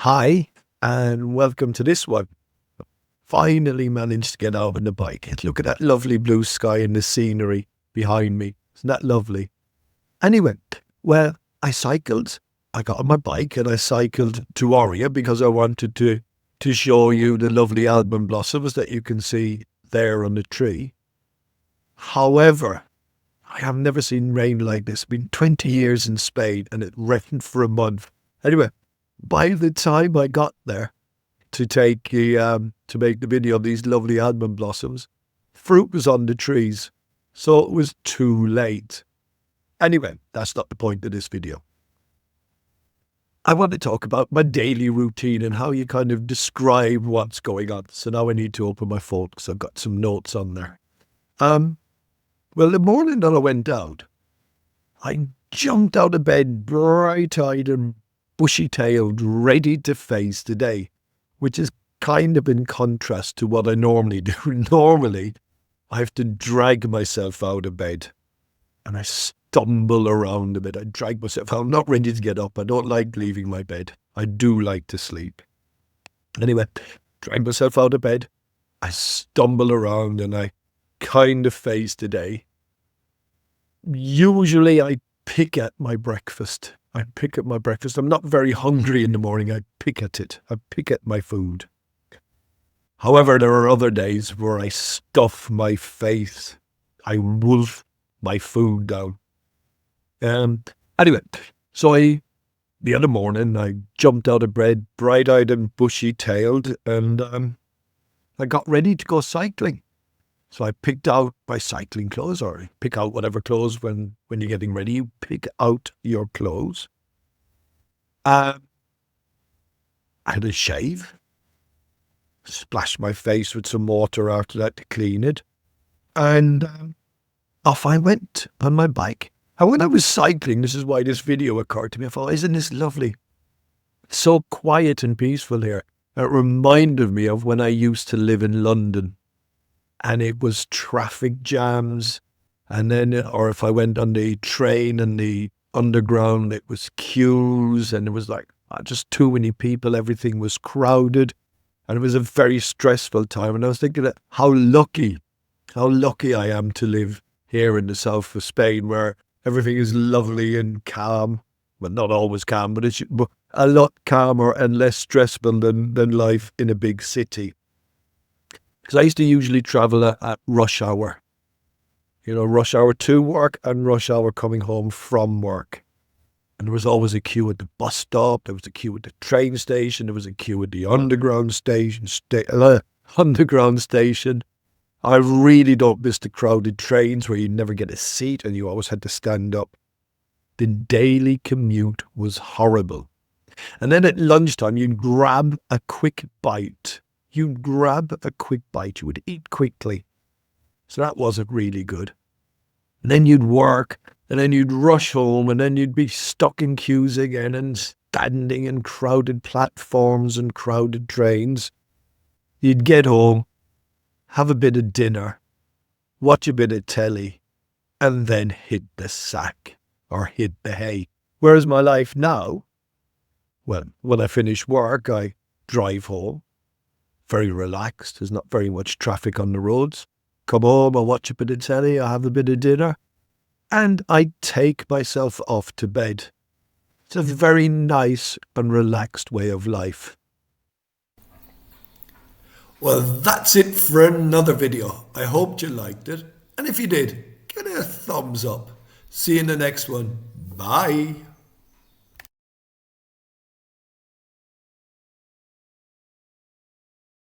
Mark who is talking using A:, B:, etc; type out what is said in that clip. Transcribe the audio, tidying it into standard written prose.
A: Hi, and welcome to this one. Finally managed to get out on the bike. Look at that lovely blue sky and the scenery behind me. Isn't that lovely? Anyway, well, I cycled. I got on my bike and I cycled to Oria because I wanted to show you the lovely almond blossoms that you can see there on the tree. However, I have never seen rain like this. It's been 20 years in Spain and it rained for a month. Anyway, by the time I got there to make the video of these lovely almond blossoms, fruit was on the trees, so it was too late. Anyway, that's not the point of this video. I want to talk about my daily routine and how you kind of describe what's going on. So now I need to open my phone because I've got some notes on there. Well, the morning that I went out, I jumped out of bed bright-eyed and bushy-tailed, ready to face the day, which is kind of in contrast to what I normally do. Normally, I have to drag myself out of bed and I stumble around a bit. I drag myself out. I'm not ready to get up. I don't like leaving my bed. I do like to sleep. Anyway, drag myself out of bed. I stumble around and I kind of face the day. Usually I pick at my breakfast. I'm not very hungry in the morning. I pick at it. I pick at my food. However, there are other days where I stuff my face. I wolf my food down. Anyway, so the other morning, I jumped out of bed, bright-eyed and bushy-tailed, and I got ready to go cycling. So I picked out my cycling clothes, or pick out whatever clothes when you're getting ready. You pick out your clothes. I had a shave. Splashed my face with some water after that to clean it. And off I went on my bike. And when I was cycling, this is why this video occurred to me. I thought, isn't this lovely? So quiet and peaceful here. It reminded me of when I used to live in London. And it was traffic jams. And then, or if I went on the train and the underground, it was queues. And it was like just too many people. Everything was crowded. And it was a very stressful time. And I was thinking how lucky I am to live here in the south of Spain, where everything is lovely and calm. Well, not always calm, but it's a lot calmer and less stressful than life in a big city. Because I used to usually travel at rush hour. You know, rush hour to work and rush hour coming home from work. And there was always a queue at the bus stop. There was a queue at the train station. There was a queue at the underground station. I really don't miss the crowded trains where you never get a seat and you always had to stand up. The daily commute was horrible. And then at lunchtime, you'd grab a quick bite. You would eat quickly. So that wasn't really good. And then you'd work, and then you'd rush home, and then you'd be stuck in queues again and standing in crowded platforms and crowded trains. You'd get home, have a bit of dinner, watch a bit of telly, and then hit the sack or hit the hay. Whereas my life now, well, when I finish work, I drive home. Very relaxed. There's not very much traffic on the roads. Come home, I watch a bit of telly, I have a bit of dinner, and I take myself off to bed. It's a very nice and relaxed way of life. Well, that's it for another video. I hope you liked it. And if you did, give it a thumbs up. See you in the next one. Bye.